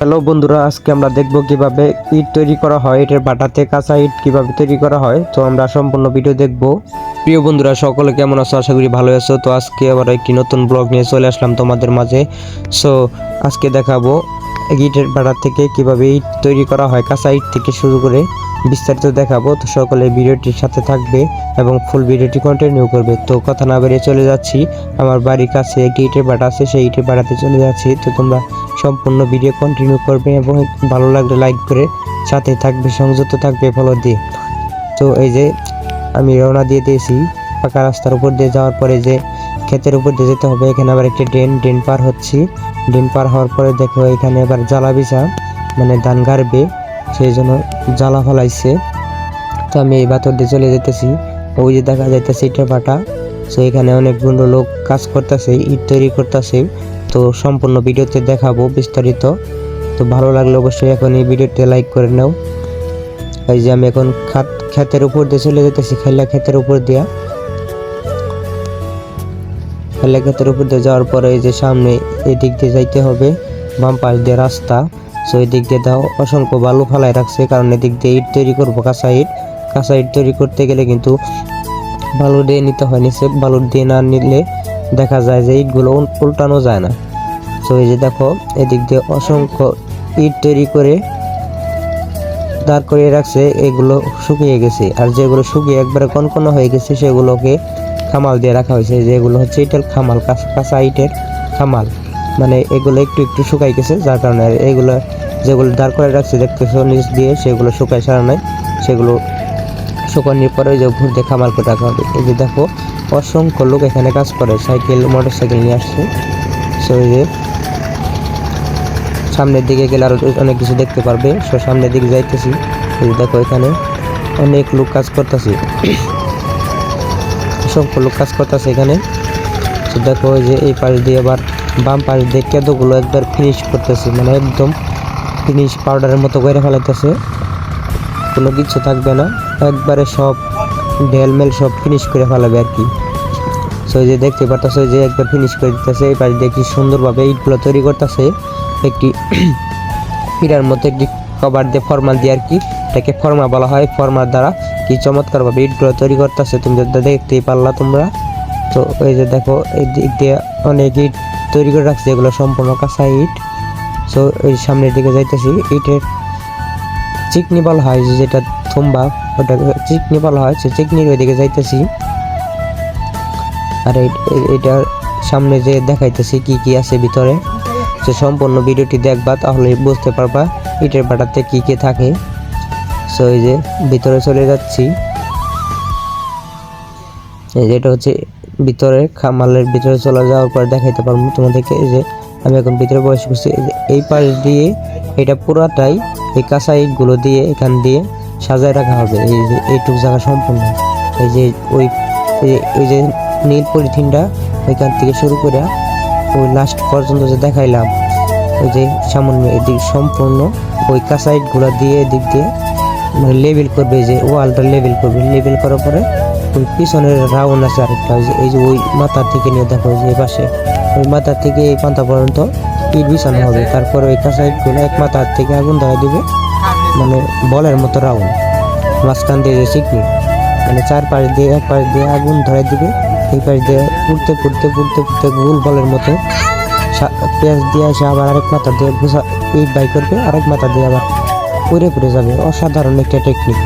Hello বন্ধুরা, আজকে আমরা দেখব কিভাবে ইট তৈরি করা হয়। ইটের ভাটাতে কাঁচা ইট কিভাবে তৈরি করা হয়। তো আমরা সম্পূর্ণ ভিডিও দেখব। প্রিয় বন্ধুরা, সকলে কেমন আছো? আশা করি ভালো আছো। তো আজকে আবার একটি নতুন ব্লগ নিয়ে চলে আসলাম তোমাদের মাঝে। সো আজকে দেখাবো ইটের ভাটা থেকে কিভাবে ইট তৈরি করা হয়, কাঁচা ইট থেকে শুরু করে বিস্তারিত দেখাবো। তো সকলে ভিডিওটির সাথে থাকবে এবং ফুল ভিডিওটি কন্টিনিউ করবে। তো কথা না বেরিয়ে চলে যাচ্ছি, আমার বাড়ির কাছে একটি ইটের ভাটা আছে, সেই ইটের ভাটাতে চলে যাচ্ছি। তো তোমরা সম্পূর্ণ ভিডিও কন্টিনিউ করবে এবং ভালো লাগলে লাইক করে সাথে থাকবে, সংযুক্ত থাকবে ফলো দিয়ে। তো এই যে আমি রওনা দিয়ে দিয়েছি পাকা রাস্তার উপর দিয়ে যাওয়ার পরে যে ক্ষেতের উপর দিয়ে যেতে হবে। এখানে আবার একটি ড্রেন পার হচ্ছি। ড্রেন পার হওয়ার পরে দেখো এখানে এবার জ্বালা বিছা মানে ধান গাড়বে, সেই জন্য জ্বালা ফেলাইছে। তো আমি এই বাতর দিয়ে চলে যেতেছি। ওই যে দেখা যাইতেছে ইটের ভাটা। তো এখানে অনেকগুলো লোক কাজ করতেছে, ইট তৈরি করতেছে। তো সম্পূর্ণ ভিডিওতে দেখাবো বিস্তারিত। তো ভালো লাগলে অবশ্যই এখন এই ভিডিওতে লাইক করে নাও। এই যে আমি এখন ক্ষেতের উপর দিয়ে চলে যেতেছি, খেলা ক্ষেতের উপর দিয়ে যাওয়ার পরে এই যে সামনে এদিক দিয়ে যাইতে হবে, বাম পাশ দিয়ে রাস্তা। সো এই দিক দিয়ে দাও অসংখ্য বালু ফালাই রাখছে, কারণ এদিক দিয়ে ইট তৈরি করবো। কাঁচা ইট তৈরি করতে গেলে কিন্তু বালু দিয়ে নিতে হয় নিচে। বালু দিয়ে না নিলে দেখা যায় যে ইটগুলো উল্টানো যায় না। তো এই যে দেখো এদিক দিয়ে অসংখ্য ইট তৈরি করে দাঁড় করিয়ে রাখছে। এগুলো শুকিয়ে গেছে, আর যেগুলো শুকিয়ে একবারে কনকনা হয়ে গেছে সেগুলোকে খামাল দিয়ে রাখা হয়েছে। যেগুলো হচ্ছে ইটের খামাল, কাঁচা ইটের খামাল, মানে এগুলো একটু একটু শুকাই গেছে, যার কারণে এগুলো যেগুলো দাঁড় করে রাখছে দেখতেছো নিচ দিয়ে, সেগুলো শুকায় সারা নাই। সেগুলো শুকানোর পরে যে ঘুর দিয়ে খামাল করে রাখা হবে। এই যে দেখো অসংখ্য লোক এখানে কাজ করে, মোটর সাইকেল নিয়ে আসছে। সো এই যে সামনের দিকে গেলে আরো অনেক কিছু দেখতে পারবে। সো সামনের দিকে যাইতেছি। এই যে দেখো এখানে অনেক লোক কাজ করতেছে, অসংখ্য লোক কাজ করতেছে এখানে। তো দেখো এই যে এই পাশ দিয়ে আবার বাম পাশ দিয়ে কেদোগুলো একবার ফিনিশ করতেছে, মানে একদম ফিনিশ পাউডারের মতো করে ফেলাইতেছে, কোনো কিছু থাকবে না, একবারে সব ঢেলমেল সব ফিনিশ করে ফেলাবে আর কি। সো এই যে দেখতে পারতেছে যে একবার ফিনিশ করে দিতেছে। এই পাশ দিয়ে কি সুন্দরভাবে ইটগুলো তৈরি করতেছে, একটি পিড়ার মতো একটি কভার দিয়ে ফর্মাল দিয়ে আর কি, এটাকে ফর্মা বলা হয়। ফর্মার দ্বারা কি চমৎকারভাবে ইটগুলো তৈরি করতেছে, তুমি দেখতেই পারলা তোমরা। তো এই যে দেখো এই দিক দিয়ে অনেক ইট তৈরি করে রাখছে, এগুলো সম্পূর্ণ কাঁচা ইট। সো এই সামনের দিকে যাইতেছি। ইটের চিকনি বলা হয়, যেটা থুম্বা ওটা চিকনি বলা হয়, সে চিকনির ওই দিকে যাইতেছি। আর এটার সামনে যে দেখাইতেছি কি কি আছে ভিতরে। সে সম্পূর্ণ ভিডিওটি দেখবা, তাহলে বুঝতে পারবা ইটের ভাটাতে কি কি থাকে। সো এই যে ভিতরে চলে যাচ্ছি। এই যে এটা হচ্ছে ভিতরে খামালের ভিতরে চলে যাওয়ার পর দেখাইতে পারবো তোমাদেরকে। এই যে আমি এখন ভিতরে বসে বসে এই পাশ দিয়ে এটা পুরাটাই এই কাঁচা ইটগুলো দিয়ে এখান দিয়ে সাজায় রাখা হবে। এই যে এইটুকু জায়গা সম্পূর্ণ, এই যে ওই যে নীল পলিথিনটা ওইখান থেকে শুরু করে ওই লাস্ট পর্যন্ত যে দেখাইলাম, ওই যে সামান্য এদিক সম্পূর্ণ ওই কাঁচা ইটগুলো দিয়ে এদিক দিয়ে মানে লেবেল করবে, যে ওয়ালটা লেবেল করবে। লেবেল করার পরে ওই পিছনের রাউন্ড আছে আরেকটা, এই যে ওই মাথার থেকে নিয়ে দেখো যে এই পাশে ওই মাথার থেকে এই পান্তা পর্যন্ত ইট বিছানো হবে। তারপরে ওই কাঁচা ইটগুলো এক মাথার থেকে আগুন ধরে দিবে, মানে বলের মতো রাউন্ড, মাঝখান দিয়ে যে চিকনি, মানে চার পাশ দিয়ে এক পাশ দিয়ে আগুন ধরে দিবে। এই পাশ দিয়ে পুড়তে পুড়তে পুড়তে পুড়তে গোল বলের মতো পেঁয়াজ দিয়ে এসে আবার আরেক মাথা দিয়ে ইট বাই করবে, আরেক মাথা দিয়ে আবার পুড়ে যাবে। অসাধারণ একটা টেকনিক।